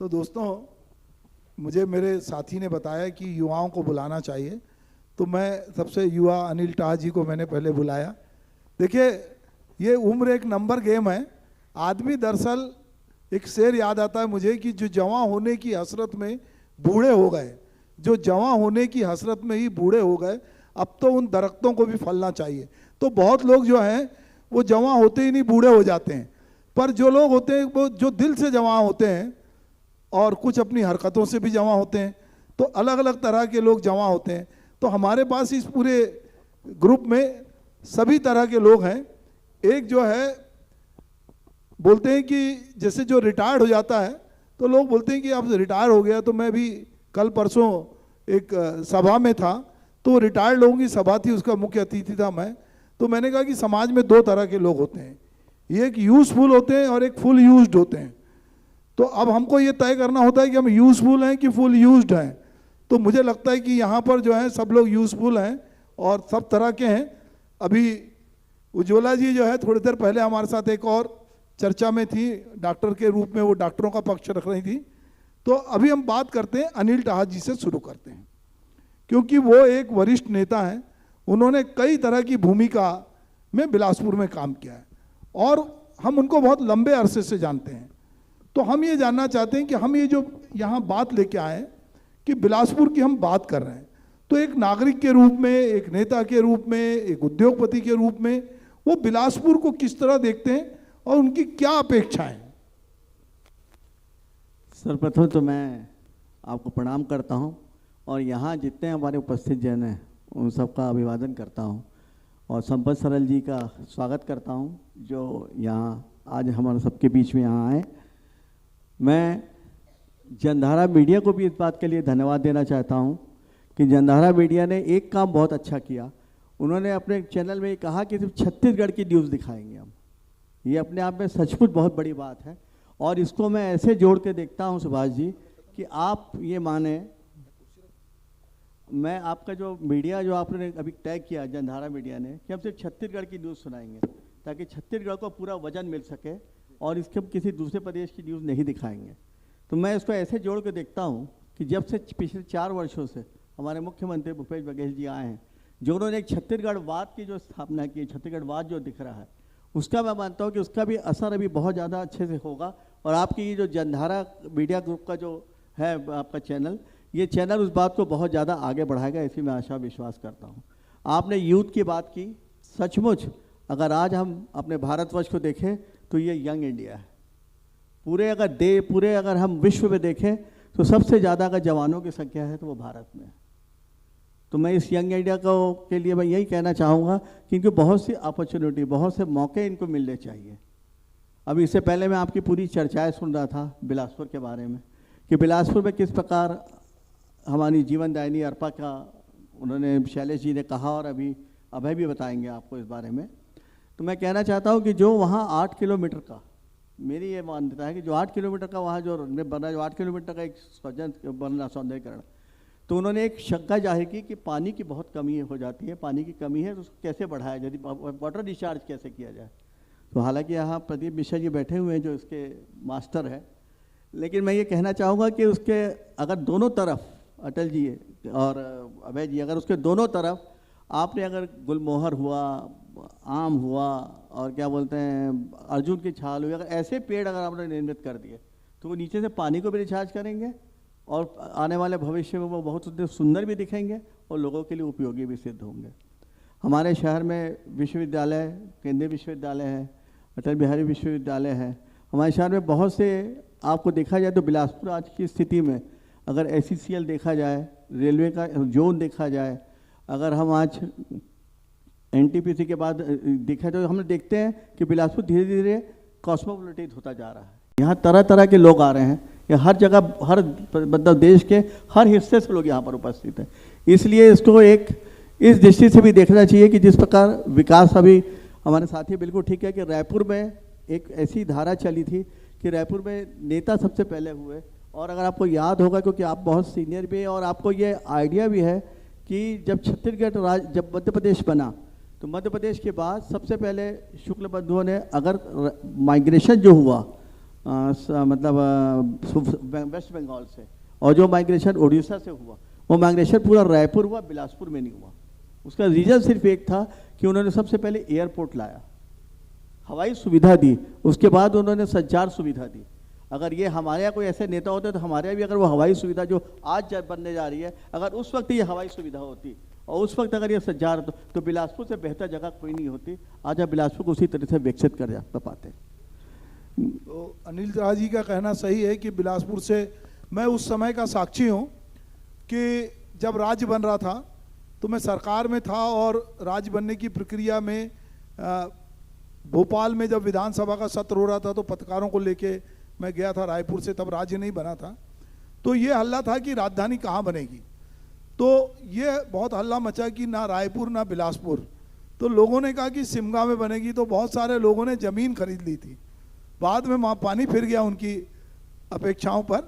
तो दोस्तों, मुझे मेरे साथी ने बताया कि युवाओं को बुलाना चाहिए, तो मैं सबसे युवा अनिल टाह जी को मैंने पहले बुलाया। देखिए, ये उम्र एक नंबर गेम है। आदमी दरअसल, एक शेर याद आता है मुझे कि जो जवां होने की हसरत में बूढ़े हो गए, जो जवां होने की हसरत में ही बूढ़े हो गए, अब तो उन दरख्तों को भी फलना चाहिए। तो बहुत लोग जो हैं वो जवां होते ही नहीं बूढ़े हो जाते हैं, पर जो लोग होते हैं वो जो दिल से जवां होते हैं और कुछ अपनी हरकतों से भी जवां होते हैं, तो अलग अलग तरह के लोग जवां होते हैं। तो हमारे पास इस पूरे ग्रुप में सभी तरह के लोग हैं। एक जो है, बोलते हैं कि जैसे जो रिटायर्ड हो जाता है तो लोग बोलते हैं कि अब रिटायर हो गया। तो मैं भी कल परसों एक सभा में था, तो रिटायर्ड लोगों की सभा थी, उसका मुख्य अतिथि था मैं। तो मैंने कहा कि समाज में दो तरह के लोग होते हैं, ये एक यूजफुल होते हैं और एक फुल यूज्ड होते हैं। तो अब हमको ये तय करना होता है कि हम यूजफुल हैं कि फुल यूज्ड हैं। तो मुझे लगता है कि यहाँ पर जो है सब लोग यूजफुल हैं और सब तरह के हैं। अभी उज्ज्वला जी जो है थोड़ी देर पहले हमारे साथ एक और चर्चा में थी, डॉक्टर के रूप में वो डॉक्टरों का पक्ष रख रही थी। तो अभी हम बात करते हैं अनिल टाह जी से शुरू करते हैं, क्योंकि वो एक वरिष्ठ नेता हैं। उन्होंने कई तरह की भूमिका में बिलासपुर में काम किया है और हम उनको बहुत लंबे अरसे से जानते हैं। तो हम ये जानना चाहते हैं कि हम ये जो यहाँ बात लेके आए कि बिलासपुर की हम बात कर रहे हैं, तो एक नागरिक के रूप में, एक नेता के रूप में, एक उद्योगपति के रूप में वो बिलासपुर को किस तरह देखते हैं और उनकी क्या अपेक्षाएं? सर्वप्रथम तो मैं आपको प्रणाम करता हूं और यहाँ जितने हमारे उपस्थित जन हैं उन सबका अभिवादन करता हूं और संपत सरल जी का स्वागत करता हूं जो यहाँ आज हमारे सबके बीच में यहाँ आए। मैं जनधारा मीडिया को भी इस बात के लिए धन्यवाद देना चाहता हूं कि जनधारा मीडिया ने एक काम बहुत अच्छा किया। उन्होंने अपने चैनल में कहा कि सिर्फ छत्तीसगढ़ की न्यूज़ दिखाएंगे हम। ये अपने आप में सचमुच बहुत बड़ी बात है और इसको मैं ऐसे जोड़ के देखता हूं सुभाष जी कि आप ये माने, मैं आपका जो मीडिया जो आपने अभी तय किया जनधारा मीडिया ने कि हम सिर्फ छत्तीसगढ़ की न्यूज़ सुनाएंगे ताकि छत्तीसगढ़ को पूरा वजन मिल सके और इसके हम किसी दूसरे प्रदेश की न्यूज़ नहीं दिखाएंगे। तो मैं इसको ऐसे जोड़ के देखता हूँ कि जब से पिछले 4 वर्षों से हमारे मुख्यमंत्री भूपेश बघेल जी आए हैं, जो उन्होंने एक छत्तीसगढ़वाद की जो स्थापना की, छत्तीसगढ़वाद जो दिख रहा है, उसका मैं मानता हूँ कि उसका भी असर अभी बहुत ज़्यादा अच्छे से होगा। और आपकी ये जो जनधारा मीडिया ग्रुप का जो है आपका चैनल, ये चैनल उस बात को बहुत ज़्यादा आगे बढ़ाएगा, ऐसी मैं आशा विश्वास करता हूँ। आपने यूथ की बात की, सचमुच अगर आज हम अपने भारतवर्ष को देखें तो ये यंग इंडिया है। पूरे अगर हम विश्व में देखें तो सबसे ज़्यादा अगर जवानों की संख्या है तो वो भारत में है। तो मैं इस यंग इंडिया को के लिए मैं यही कहना चाहूँगा कि इनको बहुत सी अपॉर्चुनिटी, बहुत से मौके इनको मिलने चाहिए। अभी इससे पहले मैं आपकी पूरी चर्चाएं सुन रहा था बिलासपुर के बारे में कि बिलासपुर में किस प्रकार हमारी जीवनदायिनी अर्पा का उन्होंने शैलेश जी ने कहा और अभी अभय भी बताएंगे आपको इस बारे में। तो मैं कहना चाहता हूँ कि जो वहाँ 8 किलोमीटर का, मेरी ये मान्यता है कि जो 8 किलोमीटर का वहाँ जो बना, जो 8 किलोमीटर का एक बनना सौंदर्यकरण, तो उन्होंने एक शंका जाहिर की कि पानी की बहुत कमी हो जाती है, पानी की कमी है तो उसको कैसे बढ़ाया जाए, वाटर डिस्चार्ज कैसे किया जाए। तो हालांकि यहाँ प्रदीप मिश्रा जी बैठे हुए हैं जो इसके मास्टर है, लेकिन मैं ये कहना चाहूँगा कि उसके अगर दोनों तरफ अटल जी और अभय जी, अगर उसके दोनों तरफ आपने अगर गुलमोहर हुआ, आम हुआ और क्या बोलते हैं अर्जुन की छाल हुई, अगर ऐसे पेड़ अगर आपने निर्मित कर दिए तो वो नीचे से पानी को भी रिचार्ज करेंगे और आने वाले भविष्य में वो बहुत सुंदर भी दिखेंगे और लोगों के लिए उपयोगी भी सिद्ध होंगे। हमारे शहर में विश्वविद्यालय, केंद्रीय विश्वविद्यालय है, अटल बिहारी विश्वविद्यालय है। हमारे शहर में बहुत से, आपको देखा जाए तो बिलासपुर आज की स्थिति में अगर SECL देखा जाए, रेलवे का जोन देखा जाए, अगर हम आज NTPC के बाद देखा तो हम देखते हैं कि बिलासपुर धीरे धीरे कॉस्मोपॉलिटन होता जा रहा है। यहाँ तरह तरह के लोग आ रहे हैं, ये हर जगह, हर मतलब देश के हर हिस्से से लोग यहाँ पर उपस्थित हैं। इसलिए इसको एक इस दृष्टि से भी देखना चाहिए कि जिस प्रकार विकास, अभी हमारे साथी बिल्कुल ठीक है कि रायपुर में एक ऐसी धारा चली थी कि रायपुर में नेता सबसे पहले हुए। और अगर आपको याद होगा, क्योंकि आप बहुत सीनियर भी हैं और आपको ये आइडिया भी है कि जब छत्तीसगढ़ जब मध्य प्रदेश बना तो मध्य प्रदेश के बाद सबसे पहले शुक्ल बंधुओं ने, अगर माइग्रेशन जो हुआ वेस्ट बंगाल से, और जो माइग्रेशन उड़ीसा से हुआ वो माइग्रेशन पूरा रायपुर हुआ, बिलासपुर में नहीं हुआ। उसका रीज़न सिर्फ एक था कि उन्होंने सबसे पहले एयरपोर्ट लाया, हवाई सुविधा दी, उसके बाद उन्होंने संचार सुविधा दी। अगर ये हमारे यहाँ कोई ऐसे नेता होते तो हमारे यहाँ भी अगर वो हवाई सुविधा जो आज बनने जा रही है, अगर उस वक्त ये हवाई सुविधा होती और उस वक्त अगर ये संचार तो बिलासपुर से बेहतर जगह कोई नहीं होती। आज आप बिलासपुर को उसी तरह से विकसित कर पाते। तो अनिल राज जी का कहना सही है कि बिलासपुर से, मैं उस समय का साक्षी हूँ कि जब राज्य बन रहा था तो मैं सरकार में था, और राज्य बनने की प्रक्रिया में भोपाल में जब विधानसभा का सत्र हो रहा था तो पत्रकारों को लेके मैं गया था रायपुर से, तब राज्य नहीं बना था। तो ये हल्ला था कि राजधानी कहाँ बनेगी, तो ये बहुत हल्ला मचा कि ना रायपुर ना बिलासपुर। तो लोगों ने कहा कि शिमगा में बनेगी, तो बहुत सारे लोगों ने ज़मीन खरीद ली थी। बाद में वहाँ पानी फिर गया उनकी अपेक्षाओं पर,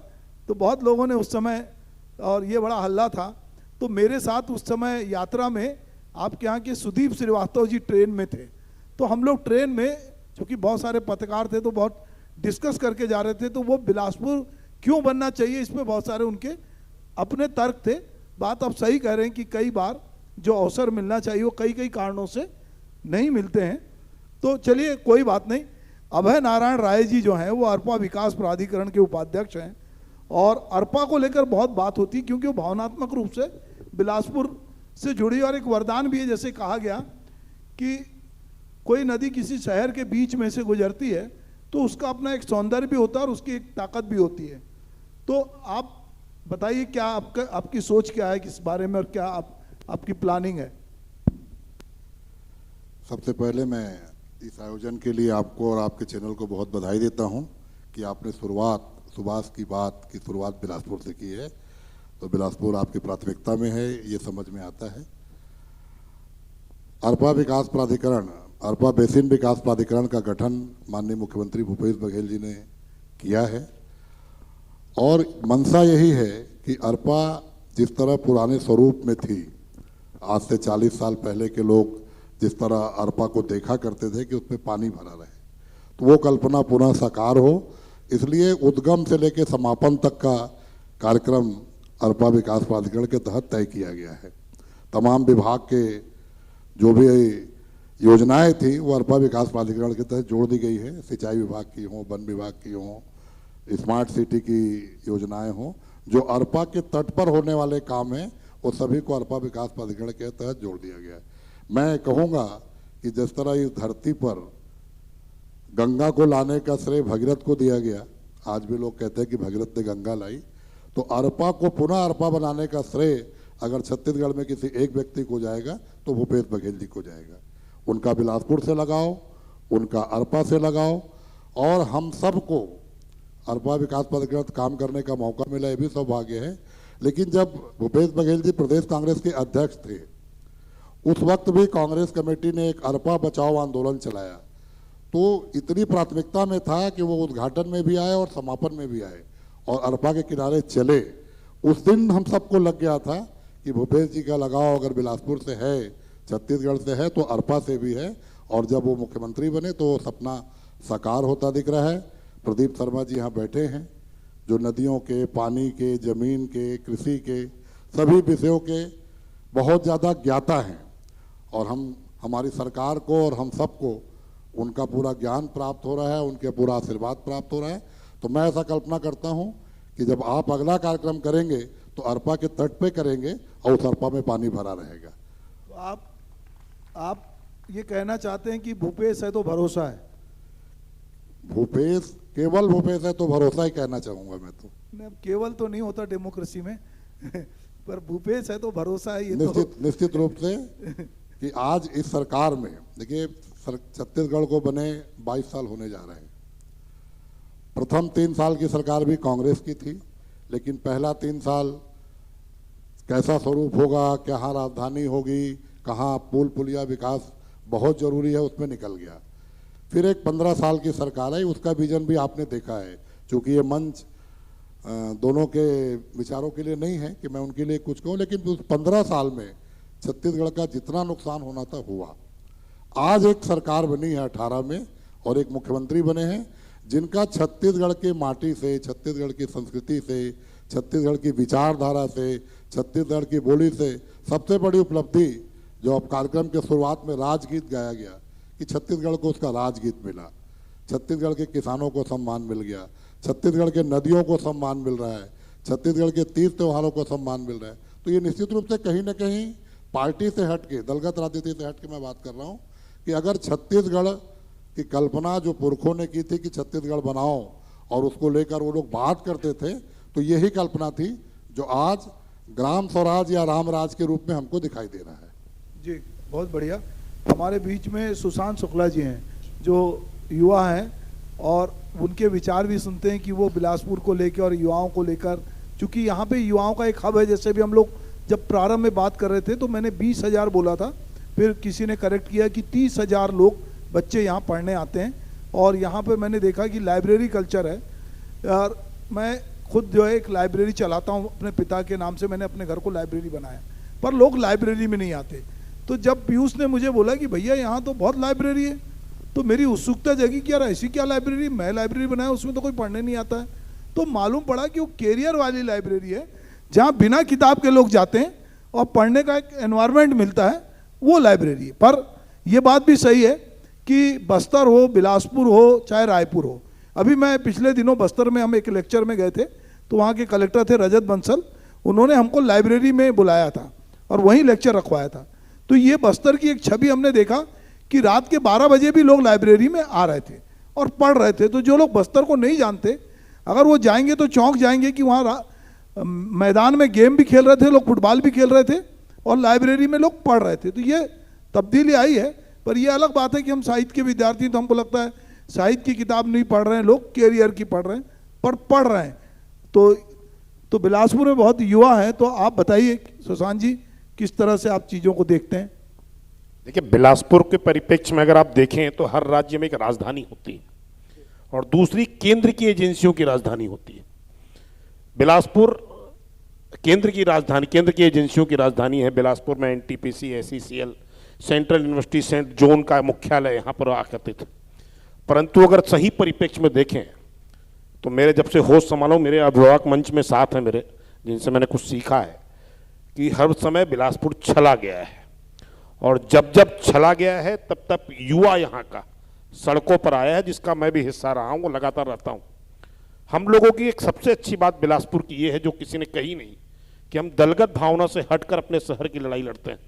तो बहुत लोगों ने उस समय, और ये बड़ा हल्ला था। तो मेरे साथ उस समय यात्रा में आपके यहाँ के सुदीप श्रीवास्तव जी ट्रेन में थे, तो हम लोग ट्रेन में, चूँकि बहुत सारे पत्रकार थे तो बहुत डिस्कस करके जा रहे थे, तो वो बिलासपुर क्यों बनना चाहिए इस पर बहुत सारे उनके अपने तर्क थे। बात आप सही कह रहे हैं कि कई बार जो अवसर मिलना चाहिए वो कई कई कारणों से नहीं मिलते हैं। तो चलिए कोई बात नहीं। अभय नारायण राय जी जो हैं वो अरपा विकास प्राधिकरण के उपाध्यक्ष हैं, और अरपा को लेकर बहुत बात होती है क्योंकि वो भावनात्मक रूप से बिलासपुर से जुड़ी, और एक वरदान भी है। जैसे कहा गया कि कोई नदी किसी शहर के बीच में से गुजरती है तो उसका अपना एक सौंदर्य भी होता है और उसकी एक ताकत भी होती है। तो आप बताइए क्या आपकी सोच क्या है इस बारे में, और क्या आपकी प्लानिंग है? सबसे पहले मैं इस आयोजन के लिए आपको और आपके चैनल को बहुत बधाई देता हूं कि आपने सुभाष की बात की शुरुआत बिलासपुर से की है। तो बिलासपुर आपकी प्राथमिकता में है, ये समझ में आता है। अरपा विकास प्राधिकरण, अरपा बेसिन विकास प्राधिकरण का गठन माननीय मुख्यमंत्री भूपेश बघेल जी ने किया है, और मंशा यही है कि अरपा जिस तरह पुराने स्वरूप में थी, आज से 40 साल पहले के लोग जिस तरह अरपा को देखा करते थे कि उसमें पानी भरा रहे, तो वो कल्पना पुनः साकार हो, इसलिए उद्गम से लेकर समापन तक का कार्यक्रम अरपा विकास प्राधिकरण के तहत तय किया गया है। तमाम विभाग के जो भी योजनाएं थी वो अरपा विकास प्राधिकरण के तहत जोड़ दी गई है। सिंचाई विभाग की हों, वन विभाग की हों, स्मार्ट सिटी की योजनाएं हों, जो अरपा के तट पर होने वाले काम हैं वो सभी को अरपा विकास प्राधिकरण के तहत जोड़ दिया गया है। मैं कहूँगा कि जिस तरह इस धरती पर गंगा को लाने का श्रेय भगीरथ को दिया गया, आज भी लोग कहते हैं कि भगीरथ ने गंगा लाई, तो अरपा को पुनः अरपा बनाने का श्रेय अगर छत्तीसगढ़ में किसी एक व्यक्ति को जाएगा तो भूपेश बघेल जी को जाएगा। उनका बिलासपुर से लगाओ, उनका अरपा से लगाओ, और हम सबको अरपा विकास प्राधिकरण काम करने का मौका मिला, ये भी सौभाग्य है। लेकिन जब भूपेश बघेल जी प्रदेश कांग्रेस के अध्यक्ष थे, उस वक्त भी कांग्रेस कमेटी ने एक अरपा बचाओ आंदोलन चलाया, तो इतनी प्राथमिकता में था कि वो उद्घाटन में भी आए और समापन में भी आए और अरपा के किनारे चले। उस दिन हम सबको लग गया था कि भूपेश जी का लगाव अगर बिलासपुर से है, छत्तीसगढ़ से है, तो अरपा से भी है। और जब वो मुख्यमंत्री बने तो सपना साकार होता दिख रहा है। प्रदीप शर्मा जी यहाँ बैठे हैं, जो नदियों के, पानी के, जमीन के, कृषि के सभी विषयों के बहुत ज़्यादा ज्ञाता हैं, और हमारी सरकार को और हम सबको उनका पूरा ज्ञान प्राप्त हो रहा है, उनके पूरा आशीर्वाद प्राप्त हो रहा है। तो मैं ऐसा कल्पना करता हूँ कि जब आप अगला कार्यक्रम करेंगे तो अरपा के तट पे करेंगे और उस अरपा में पानी भरा रहेगा। तो आप ये कहना चाहते हैं कि भूपेश है तो भरोसा है? भूपेश, केवल भूपेश है तो भरोसा ही कहना चाहूंगा मैं तो। नहीं, केवल तो नहीं होता डेमोक्रेसी में पर भूपेश है तो भरोसा है, ये निश्चित रूप से कि आज इस सरकार में देखिए, छत्तीसगढ़ को बने 22 साल होने जा रहे हैं। प्रथम 3 साल की सरकार भी कांग्रेस की थी, लेकिन पहला 3 साल कैसा स्वरूप होगा, कहाँ राजधानी होगी, कहाँ पुल पुलिया विकास बहुत जरूरी है, उसमें निकल गया। फिर एक 15 साल की सरकार आई, उसका विजन भी आपने देखा है। चूँकि ये मंच दोनों के विचारों के लिए नहीं है कि मैं उनके लिए कुछ कहूँ, लेकिन उस 15 साल में छत्तीसगढ़ का जितना नुकसान होना था हुआ। आज एक सरकार बनी है 18 में और एक मुख्यमंत्री बने हैं जिनका छत्तीसगढ़ के माटी से, छत्तीसगढ़ की संस्कृति से, छत्तीसगढ़ की विचारधारा से, छत्तीसगढ़ की बोली से सबसे बड़ी उपलब्धि जो अब कार्यक्रम के शुरुआत में राजगीत गाया गया कि छत्तीसगढ़ को उसका राजगीत मिला, छत्तीसगढ़ के किसानों को सम्मान मिल गया, छत्तीसगढ़ के नदियों को सम्मान मिल रहा है, छत्तीसगढ़ के तीर्थ त्योहारों को सम्मान मिल रहा है। तो ये निश्चित रूप से कहीं ना कहीं पार्टी से हट के, दलगत राजनीति से हट के मैं बात कर रहा हूँ कि अगर छत्तीसगढ़ की कल्पना जो पुरखों ने की थी कि छत्तीसगढ़ बनाओ और उसको लेकर वो लोग बात करते थे, तो यही कल्पना थी जो आज ग्राम स्वराज या राम राज के रूप में हमको दिखाई दे रहा है। जी बहुत बढ़िया। हमारे बीच में सुशांत शुक्ला जी हैं जो युवा हैं और उनके विचार भी सुनते हैं कि वो बिलासपुर को लेकर और युवाओं को लेकर, चूँकि यहाँ पे युवाओं का एक हब है। जैसे भी हम लोग जब प्रारंभ में बात कर रहे थे तो मैंने 20,000 बोला था, फिर किसी ने करेक्ट किया कि 30,000 लोग बच्चे यहाँ पढ़ने आते हैं। और यहाँ पे मैंने देखा कि लाइब्रेरी कल्चर है। और मैं खुद जो है एक लाइब्रेरी चलाता हूँ अपने पिता के नाम से, मैंने अपने घर को लाइब्रेरी बनाया, पर लोग लाइब्रेरी में नहीं आते। तो जब पीयूष ने मुझे बोला कि भैया यहाँ तो बहुत लाइब्रेरी है, तो मेरी उत्सुकता जगी कि यार ऐसी क्या लाइब्रेरी, मैं लाइब्रेरी बनाया उसमें तो कोई पढ़ने नहीं आता है। तो मालूम पड़ा कि वो कैरियर वाली लाइब्रेरी है जहाँ बिना किताब के लोग जाते हैं और पढ़ने का एक एनवायरनमेंट मिलता है, वो लाइब्रेरी है। पर यह बात भी सही है कि बस्तर हो, बिलासपुर हो, चाहे रायपुर हो। अभी मैं पिछले दिनों बस्तर में हम एक लेक्चर में गए थे, तो वहाँ के कलेक्टर थे रजत बंसल, उन्होंने हमको लाइब्रेरी में बुलाया था और वहीं लेक्चर रखवाया था। तो ये बस्तर की एक छवि हमने देखा कि रात के 12 बजे भी लोग लाइब्रेरी में आ रहे थे और पढ़ रहे थे। तो जो लोग बस्तर को नहीं जानते, अगर वो जाएंगे तो चौंक जाएंगे कि वहाँ मैदान में गेम भी खेल रहे थे लोग, फुटबॉल भी खेल रहे थे और लाइब्रेरी में लोग पढ़ रहे थे। तो ये तब्दीली आई है। पर ये अलग बात है कि हम साहित्य के विद्यार्थी, तो हमको लगता है साहित्य की किताब नहीं पढ़ रहे हैं लोग, कैरियर की पढ़ रहे हैं, पर पढ़ रहे हैं। तो बिलासपुर में बहुत युवा हैं, तो आप बताइए सुशांत जी किस तरह से आप चीज़ों को देखते हैं। देखिए, बिलासपुर के परिप्रेक्ष्य में अगर आप देखें तो हर राज्य में एक राजधानी होती है और दूसरी केंद्र की एजेंसियों की राजधानी होती है। बिलासपुर केंद्र की एजेंसियों की राजधानी है। बिलासपुर में एनटीपीसी, एसईसीएल, सेंट्रल यूनिवर्सिटी सेंट जोन का मुख्यालय यहाँ पर आते थे। परंतु अगर सही परिप्रेक्ष्य में देखें तो मेरे जब से होश संभालो, मेरे अभिभावक मंच में साथ हैं मेरे, जिनसे मैंने कुछ सीखा है कि हर समय बिलासपुर छला गया है और जब जब छला गया है तब तब युवा यहाँ का सड़कों पर आया है, जिसका मैं भी हिस्सा रहा हूँ, लगातार रहता हूँ। हम लोगों की एक सबसे अच्छी बात बिलासपुर की ये है जो किसी ने कही नहीं, कि हम दलगत भावना से हटकर अपने शहर की लड़ाई लड़ते हैं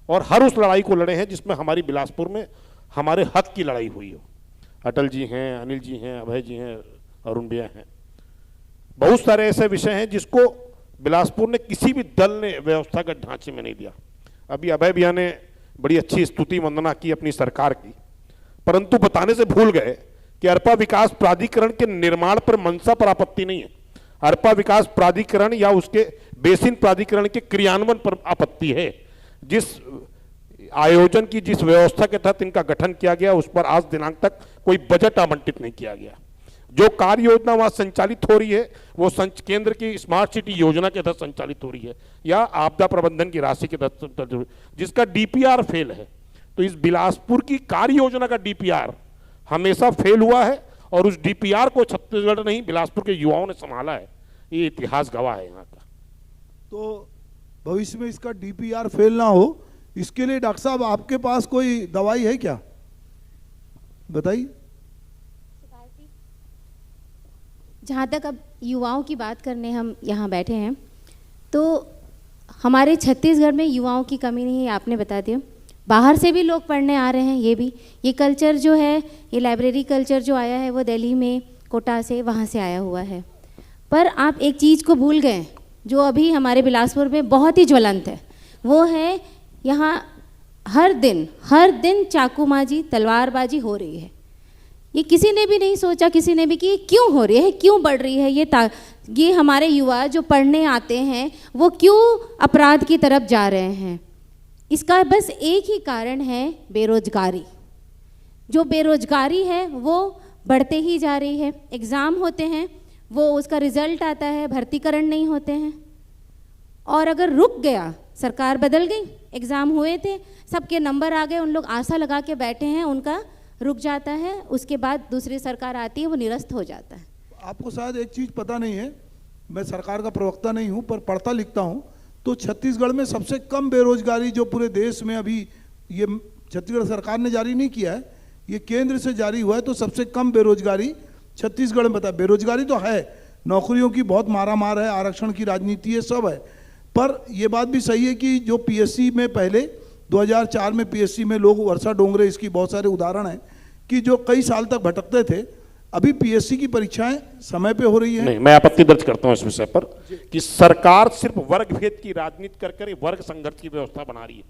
और हर उस लड़ाई को लड़े हैं जिसमें हमारी बिलासपुर में हमारे हक की लड़ाई हुई हो। अटल जी हैं, अनिल जी हैं, अभय जी हैं, अरुण भैया हैं। बहुत सारे ऐसे विषय हैं जिसको बिलासपुर ने किसी भी दल ने व्यवस्थागत ढांचे में नहीं दिया। अभी अभय भैया ने बड़ी अच्छी स्तुति वंदना की अपनी सरकार की, परंतु बताने से भूल गए कि अरपा विकास प्राधिकरण के निर्माण पर मंशा पर आपत्ति नहीं है। अरपा विकास प्राधिकरण या उसके बेसिन प्राधिकरण के क्रियान्वयन पर आपत्ति है। जिस आयोजन की, जिस व्यवस्था के तहत इनका गठन किया गया, उस पर आज दिनांक तक कोई बजट आवंटित नहीं किया गया। जो कार्य योजना वहां संचालित हो रही है वो केंद्र की स्मार्ट सिटी योजना के तहत संचालित हो रही है या आपदा प्रबंधन की राशि के तहत, जिसका डीपीआर फेल है। तो इस बिलासपुर की कार्य योजना का डीपीआर हमेशा फेल हुआ है और उस डीपीआर को छत्तीसगढ़ नहीं, बिलासपुर के युवाओं ने संभाला है। ये इतिहास गवाह है यहाँ का। तो भविष्य में इसका डीपीआर फेल ना हो, इसके लिए डॉक्टर साहब आपके पास कोई दवाई है क्या, बताइए। जहाँ तक अब युवाओं की बात करने हम यहाँ बैठे हैं, तो हमारे छत्तीसगढ़ में युवाओं की कमी नहीं है, आपने बता दिया। बाहर से भी लोग पढ़ने आ रहे हैं। ये कल्चर जो है, ये लाइब्रेरी कल्चर जो आया है वो दिल्ली में, कोटा से, वहाँ से आया हुआ है। पर आप एक चीज़ को भूल गए जो अभी हमारे बिलासपुर में बहुत ही ज्वलंत है, वो है यहाँ हर दिन चाकूमाजी, तलवारबाजी हो रही है। ये किसी ने भी नहीं सोचा, किसी ने भी, कि ये क्यों हो रही है, क्यों बढ़ रही है। ये हमारे युवा जो पढ़ने आते हैं वो क्यों अपराध की तरफ जा रहे हैं। इसका बस एक ही कारण है, बेरोजगारी। जो बेरोजगारी है वो बढ़ते ही जा रही है। एग्ज़ाम होते हैं, वो उसका रिजल्ट आता है, भर्तीकरण नहीं होते हैं। और अगर रुक गया, सरकार बदल गई, एग्ज़ाम हुए थे, सबके नंबर आ गए, उन लोग आशा लगा के बैठे हैं उनका रुक जाता है, उसके बाद दूसरी सरकार आती है, वो निरस्त हो जाता है। आपको शायद एक चीज़ पता नहीं है, मैं सरकार का प्रवक्ता नहीं हूं, पर पढ़ता लिखता हूं, तो छत्तीसगढ़ में सबसे कम बेरोजगारी जो पूरे देश में, अभी ये छत्तीसगढ़ सरकार ने जारी नहीं किया है, ये केंद्र से जारी हुआ है, तो सबसे कम बेरोजगारी छत्तीसगढ़ में बताया। बेरोजगारी तो है, नौकरियों की बहुत मारामार है, आरक्षण की राजनीति है, सब है, पर यह बात भी सही है कि जो पीएससी में पहले 2004 में पीएससी में लोग, वर्षा डोंगरे इसकी बहुत सारे उदाहरण हैं कि जो कई साल तक भटकते थे, अभी पीएससी की परीक्षाएं समय पे हो रही हैं। नहीं, मैं आपत्ति दर्ज करता हूं इस विषय पर कि सरकार सिर्फ वर्ग भेद की राजनीति कर वर्ग संघर्ष की व्यवस्था बना रही है।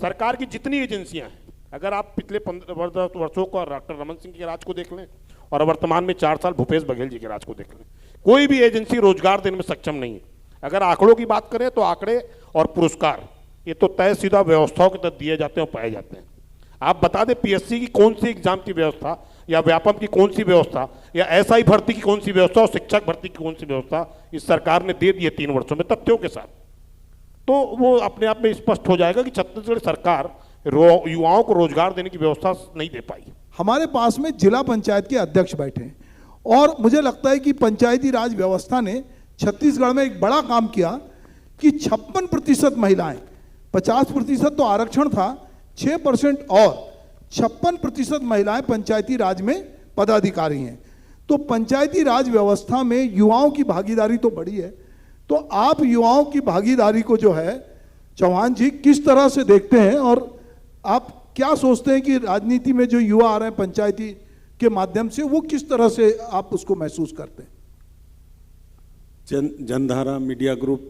सरकार की जितनी एजेंसियां हैं, अगर आप पिछले 15 वर्षों को डॉक्टर रमन सिंह के राज को देख लें और वर्तमान में 4 साल भूपेश बघेल जी के राज को देख लें, कोई भी एजेंसी रोजगार देने में सक्षम नहीं है। अगर आंकड़ों की बात करें तो आंकड़े और पुरस्कार ये तो तय सीधा व्यवस्थाओं के तहत दिए जाते हैं और पाए जाते हैं। आप बता दें पीएससी की कौन सी एग्जाम की व्यवस्था, या व्यापम की कौन सी व्यवस्था, या एसआई भर्ती की कौन सी व्यवस्था और शिक्षक भर्ती की कौन सी व्यवस्था इस सरकार ने दे दी है 3 वर्षों में तथ्यों के साथ, तो वो अपने आप में स्पष्ट हो जाएगा कि छत्तीसगढ़ सरकार युवाओं को रोजगार देने की व्यवस्था नहीं दे पाई। हमारे पास में जिला पंचायत के अध्यक्ष बैठे हैं, और मुझे लगता है कि पंचायती राज व्यवस्था ने छत्तीसगढ़ में एक बड़ा काम किया कि 56% महिलाएं, 50% तो आरक्षण था, 6% और 56% महिलाएं पंचायती राज में पदाधिकारी हैं। तो पंचायती राज व्यवस्था में युवाओं की भागीदारी तो बड़ी है। तो आप युवाओं की भागीदारी को जो है चौहान जी किस तरह से देखते हैं, और आप क्या सोचते हैं कि राजनीति में जो युवा आ रहे हैं पंचायती के माध्यम से, वो किस तरह से आप उसको महसूस करते हैं? जनधारा मीडिया ग्रुप,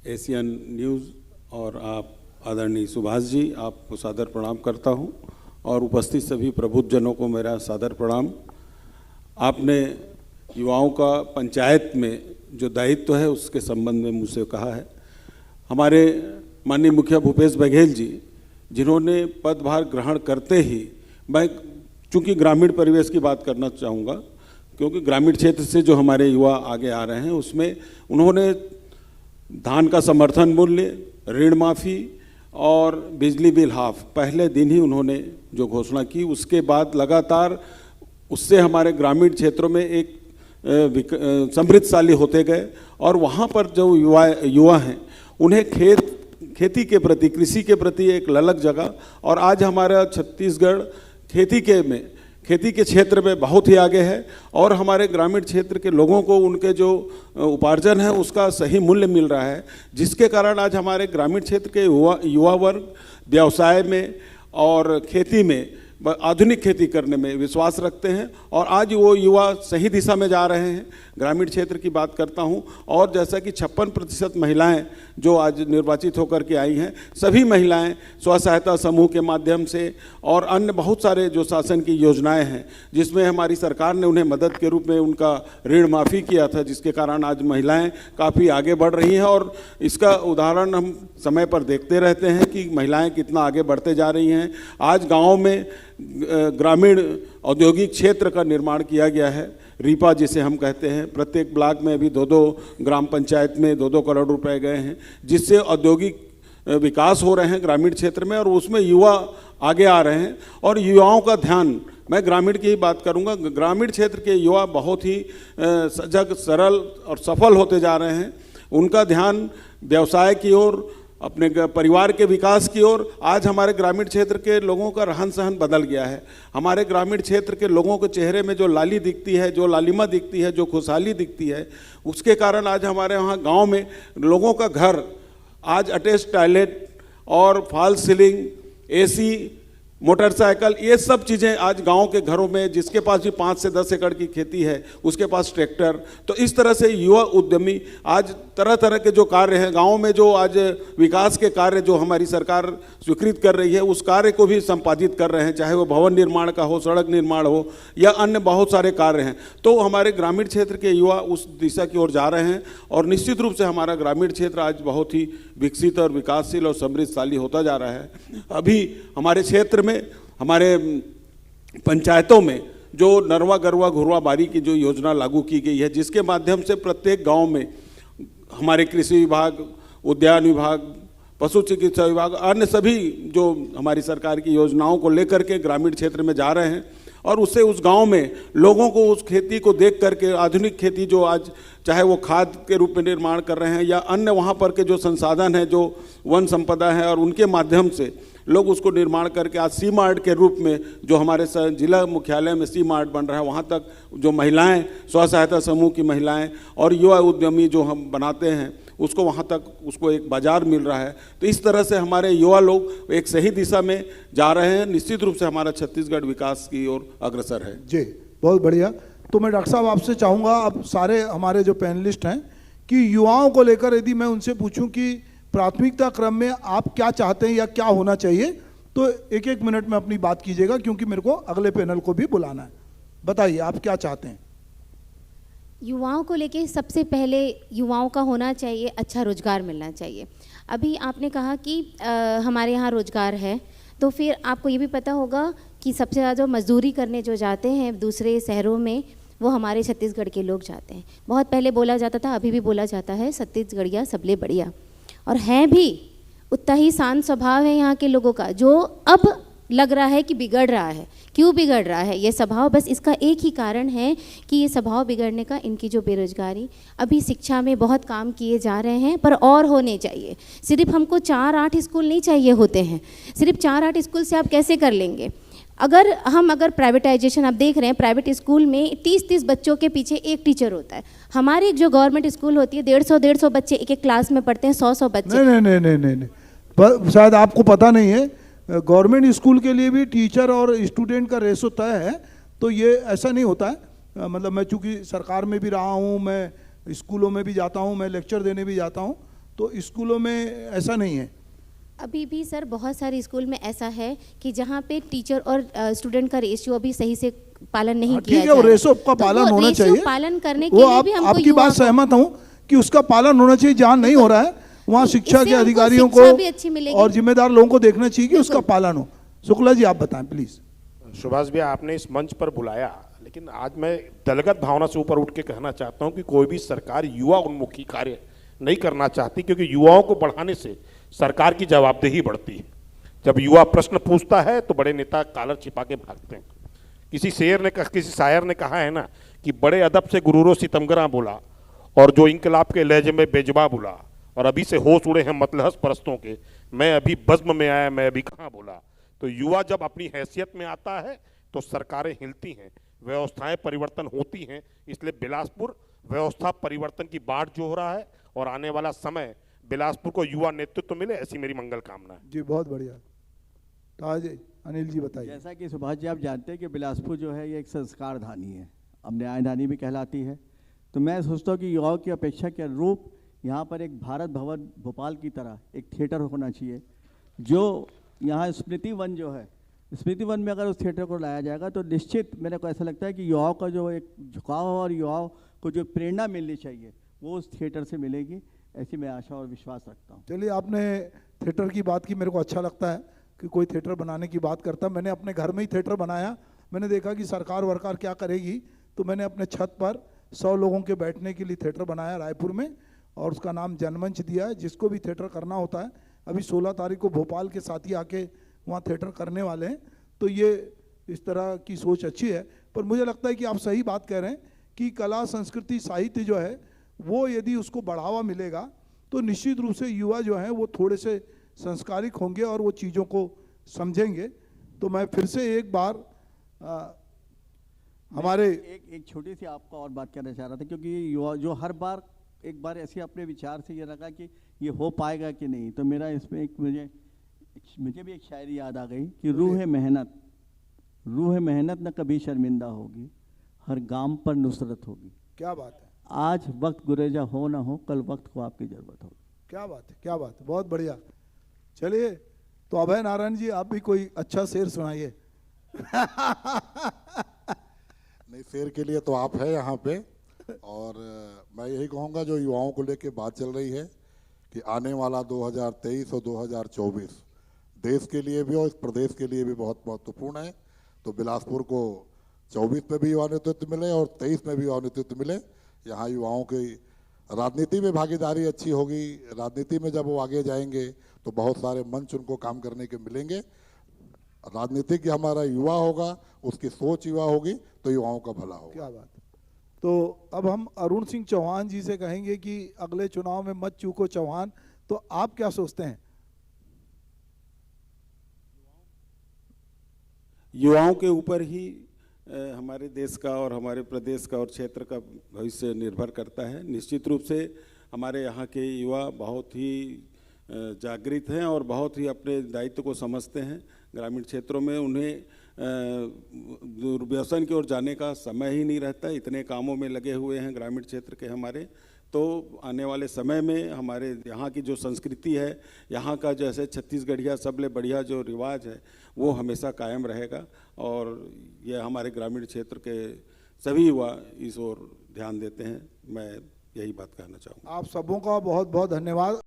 एशियन न्यूज़ और आप आदरणीय सुभाष जी, आपको सादर प्रणाम करता हूं, और उपस्थित सभी प्रबुद्धजनों को मेरा सादर प्रणाम। आपने युवाओं का पंचायत में जो दायित्व है उसके संबंध में मुझसे कहा है। हमारे माननीय मुखिया भूपेश बघेल जी, जिन्होंने पदभार ग्रहण करते ही, मैं चूंकि ग्रामीण परिवेश की बात करना चाहूँगा, क्योंकि ग्रामीण क्षेत्र से जो हमारे युवा आगे आ रहे हैं उसमें उन्होंने धान का समर्थन मूल्य, ऋण माफ़ी और बिजली बिल हाफ पहले दिन ही उन्होंने जो घोषणा की, उसके बाद लगातार उससे हमारे ग्रामीण क्षेत्रों में एक समृद्धशाली होते गए, और वहाँ पर जो युवा हैं उन्हें खेती के प्रति, कृषि के प्रति एक ललक जगा, और आज हमारा छत्तीसगढ़ खेती के क्षेत्र में बहुत ही आगे है, और हमारे ग्रामीण क्षेत्र के लोगों को उनके जो उपार्जन है उसका सही मूल्य मिल रहा है, जिसके कारण आज हमारे ग्रामीण क्षेत्र के युवा वर्ग व्यवसाय में और खेती में, आधुनिक खेती करने में विश्वास रखते हैं, और आज वो युवा सही दिशा में जा रहे हैं। ग्रामीण क्षेत्र की बात करता हूं, और जैसा कि 56% महिलाएं जो आज निर्वाचित होकर के आई हैं, सभी महिलाएं स्व सहायता समूह के माध्यम से और अन्य बहुत सारे जो शासन की योजनाएं हैं, जिसमें हमारी सरकार ने उन्हें मदद के रूप में उनका ऋण माफ़ी किया था, जिसके कारण आज महिलाएं काफ़ी आगे बढ़ रही हैं, और इसका उदाहरण हम समय पर देखते रहते हैं कि महिलाएं कितना आगे बढ़ते जा रही हैं। आज गाँव में ग्रामीण औद्योगिक क्षेत्र का निर्माण किया गया है, रीपा जिसे हम कहते हैं। प्रत्येक ब्लॉक में अभी 2-2 ग्राम पंचायत में 2-2 करोड़ रुपए गए हैं, जिससे औद्योगिक विकास हो रहे हैं ग्रामीण क्षेत्र में, और उसमें युवा आगे आ रहे हैं। और युवाओं का ध्यान, मैं ग्रामीण की ही बात करूंगा, ग्रामीण क्षेत्र के युवा बहुत ही सजग, सरल और सफल होते जा रहे हैं। उनका ध्यान व्यवसाय की ओर, अपने परिवार के विकास की ओर। आज हमारे ग्रामीण क्षेत्र के लोगों का रहन सहन बदल गया है। हमारे ग्रामीण क्षेत्र के लोगों के चेहरे में जो लाली दिखती है, जो लालिमा दिखती है, जो खुशहाली दिखती है, उसके कारण आज हमारे वहाँ गांव में लोगों का घर आज अटैच टॉयलेट और फॉल सीलिंग, एसी, मोटरसाइकिल, ये सब चीज़ें आज गांव के घरों में, जिसके पास भी 5 से 10 एकड़ की खेती है उसके पास ट्रैक्टर। तो इस तरह से युवा उद्यमी आज तरह तरह के जो कार्य हैं गांव में, जो आज विकास के कार्य जो हमारी सरकार स्वीकृत कर रही है, उस कार्य को भी संपादित कर रहे हैं, चाहे वो भवन निर्माण का हो, सड़क निर्माण हो, या अन्य बहुत सारे कार्य हैं। तो हमारे ग्रामीण क्षेत्र के युवा उस दिशा की ओर जा रहे हैं, और निश्चित रूप से हमारा ग्रामीण क्षेत्र आज बहुत ही विकसित और विकासशील और समृद्धशाली होता जा रहा है। अभी हमारे क्षेत्र में, हमारे पंचायतों में जो नरवा गरवा घुरवा बारी की जो योजना लागू की गई है, जिसके माध्यम से प्रत्येक गांव में हमारे कृषि विभाग, उद्यान विभाग, पशु चिकित्सा विभाग, अन्य सभी जो हमारी सरकार की योजनाओं को लेकर के ग्रामीण क्षेत्र में जा रहे हैं और उससे उस गांव में लोगों को उस खेती को देख करके आधुनिक खेती जो आज चाहे वो खाद के रूप में निर्माण कर रहे हैं या अन्य वहाँ पर के जो संसाधन हैं, जो वन संपदा है, और उनके माध्यम से लोग उसको निर्माण करके आज सी मार्ट के रूप में जो हमारे जिला मुख्यालय में सी मार्ट बन रहा है, वहाँ तक जो महिलाएं, स्व सहायता समूह की महिलाएं और युवा उद्यमी जो हम बनाते हैं उसको वहाँ तक उसको एक बाजार मिल रहा है। तो इस तरह से हमारे युवा लोग एक सही दिशा में जा रहे हैं। निश्चित रूप से हमारा छत्तीसगढ़ विकास की ओर अग्रसर है। जी, बहुत बढ़िया। तो मैं डॉक्टर साहब आपसे चाहूँगा, अब सारे हमारे जो पैनलिस्ट हैं, कि युवाओं को लेकर यदि मैं उनसे पूछूं कि प्राथमिकता क्रम में आप क्या चाहते हैं या क्या होना चाहिए, तो एक एक मिनट में अपनी बात कीजिएगा, क्योंकि मेरे को अगले पैनल को भी बुलाना है। बताइए आप क्या चाहते हैं। युवाओं को लेके सबसे पहले युवाओं का होना चाहिए अच्छा रोजगार मिलना चाहिए। अभी आपने कहा कि हमारे यहाँ रोजगार है, तो फिर आपको ये भी पता होगा कि सबसे ज़्यादा मजदूरी करने जो जाते हैं दूसरे शहरों में, वो हमारे छत्तीसगढ़ के लोग जाते हैं। बहुत पहले बोला जाता था, अभी भी बोला जाता है, छत्तीसगढ़िया सबले बढ़िया, और हैं भी। उतना ही शांत स्वभाव है यहाँ के लोगों का, जो अब लग रहा है कि बिगड़ रहा है। क्यों बिगड़ रहा है ये स्वभाव? बस इसका एक ही कारण है कि ये स्वभाव बिगड़ने का इनकी जो बेरोजगारी। अभी शिक्षा में बहुत काम किए जा रहे हैं, पर और होने चाहिए। सिर्फ हमको 4-8 स्कूल नहीं चाहिए होते हैं। सिर्फ 4-8 स्कूल से आप कैसे कर लेंगे? अगर प्राइवेटाइजेशन आप देख रहे हैं, प्राइवेट स्कूल में 30-30 बच्चों के पीछे एक टीचर होता है। हमारी जो गवर्नमेंट स्कूल होती है 150-150 बच्चे एक एक क्लास में पढ़ते हैं, 100-100 बच्चे। नहीं, शायद आपको पता नहीं है, गवर्नमेंट स्कूल के लिए भी टीचर और स्टूडेंट का रेशो तय है। तो ये ऐसा नहीं होता है। मतलब मैं चूँकि सरकार में भी रहा हूँ, मैं स्कूलों में भी जाता हूँ, मैं लेक्चर देने भी जाता हूँ, तो स्कूलों में ऐसा नहीं है। अभी भी सर बहुत सारे स्कूल में ऐसा है कि जहाँ पे टीचर और स्टूडेंट का रेशियो अभी सही से पालन नहीं किया ठीक है, वो रेशो का पालन होना चाहिए। पालन करने के लिए भी हमको आपकी बात सहमत हूँ कि उसका पालन होना चाहिए। जहाँ नहीं हो रहा है वहाँ शिक्षा के अधिकारियों को और जिम्मेदार लोगों को देखना चाहिए कि उसका पालन हो। शुक्ला जी आप बताएं प्लीज। सुभाष भैया, आपने इस मंच पर बुलाया, लेकिन आज मैं दलगत भावना से ऊपर उठ के कहना चाहता हूं कि कोई भी सरकार युवा उन्मुखी कार्य नहीं करना चाहती, क्योंकि युवाओं को बढ़ाने से सरकार की जवाबदेही बढ़ती है। जब युवा प्रश्न पूछता है तो बड़े नेता कॉलर छिपा के भागते हैं। किसी शायर ने कहा है ना कि बड़े अदब से गुरूरो सितमगरा बोला, और जो इनकलाब के लहजे में बेजबा बोला, और अभी से होश उड़े हैं मतलहस परस्तों के, मैं अभी बज़्म में आया, मैं अभी कहाँ बोला। तो युवा जब अपनी हैसियत में आता है तो सरकारें हिलती हैं, व्यवस्थाएं परिवर्तन होती हैं। इसलिए बिलासपुर व्यवस्था परिवर्तन की बाढ़ जो हो रहा है, और आने वाला समय बिलासपुर को युवा नेतृत्व मिले, ऐसी मेरी मंगल कामना है। जी बहुत बढ़िया। तो आज अनिल जी बताइए। जैसा कि सुभाष जी आप जानते हैं कि बिलासपुर जो है ये एक संस्कार धानी है, अब न्यायधानी भी कहलाती है। तो मैं सोचता हूँ कि युवाओं की अपेक्षा के अनुरूप यहाँ पर एक भारत भवन भोपाल की तरह एक थिएटर होना चाहिए, जो यहाँ स्मृति वन जो है, स्मृति वन में अगर उस थिएटर को लाया जाएगा तो निश्चित मेरे को ऐसा लगता है कि युवाओं का जो एक झुकाव और युवाओं को जो प्रेरणा मिलनी चाहिए वो उस थिएटर से मिलेगी, ऐसी मैं आशा और विश्वास रखता हूँ। चलिए, आपने थिएटर की बात की, मेरे को अच्छा लगता है कि कोई थिएटर बनाने की बात करता है। मैंने अपने घर में ही थिएटर बनाया। मैंने देखा कि सरकार वरकार क्या करेगी, तो मैंने अपने छत पर 100 लोगों के बैठने के लिए थिएटर बनाया रायपुर में, और उसका नाम जनमंच दिया है। जिसको भी थिएटर करना होता है, अभी 16 तारीख को भोपाल के साथी आके वहाँ थिएटर करने वाले हैं। तो ये इस तरह की सोच अच्छी है। पर मुझे लगता है कि आप सही बात कह रहे हैं कि कला संस्कृति साहित्य जो है वो यदि उसको बढ़ावा मिलेगा तो निश्चित रूप से युवा जो हैं वो थोड़े से संस्कारिक होंगे और वो चीज़ों को समझेंगे। तो मैं फिर से एक बार हमारे एक छोटी सी आपको और बात करना चाह रहा था, क्योंकि युवा जो हर बार एक बार ऐसे अपने विचार से ये लगा कि ये हो पाएगा कि नहीं, तो मेरा इसमें एक मुझे भी एक शायरी याद आ गई कि रूह मेहनत न कभी शर्मिंदा होगी, हर गाम पर नुसरत होगी। क्या बात है। आज वक्त गुरेजा हो ना हो, कल वक्त को आपकी जरूरत होगी। क्या बात है, क्या बात है, बहुत बढ़िया। चलिए, तो अभय नारायण जी आप भी कोई अच्छा शेर सुनाइए। नहीं, शेर के लिए तो आप है यहाँ पे। और मैं यही कहूँगा, जो युवाओं को लेके बात चल रही है कि आने वाला 2023 और 2024 देश के लिए भी और इस प्रदेश के लिए भी बहुत महत्वपूर्ण है। तो बिलासपुर को 24 में भी युवा नेतृत्व मिले और 23 में भी युवा नेतृत्व मिले। यहाँ युवाओं की राजनीति में भागीदारी अच्छी होगी, राजनीति में जब वो आगे जाएंगे तो बहुत सारे मंच उनको काम करने के मिलेंगे। राजनीतिक हमारा युवा होगा, उसकी सोच युवा होगी तो युवाओं का भला होगा। क्या बात। तो अब हम अरुण सिंह चौहान जी से कहेंगे कि अगले चुनाव में मत चूको चौहान, तो आप क्या सोचते हैं? युवाओं के ऊपर ही हमारे देश का और हमारे प्रदेश का और क्षेत्र का भविष्य निर्भर करता है। निश्चित रूप से हमारे यहाँ के युवा बहुत ही जागृत हैं और बहुत ही अपने दायित्व को समझते हैं। ग्रामीण क्षेत्रों में उन्हें दुर्व्यसन की ओर जाने का समय ही नहीं रहता, इतने कामों में लगे हुए हैं ग्रामीण क्षेत्र के हमारे। तो आने वाले समय में हमारे यहाँ की जो संस्कृति है, यहाँ का जैसे छत्तीसगढ़िया सबले बढ़िया जो रिवाज है वो हमेशा कायम रहेगा और ये हमारे ग्रामीण क्षेत्र के सभी युवा इस ओर ध्यान देते हैं। मैं यही बात कहना चाहूँगा। आप सबों का बहुत बहुत धन्यवाद।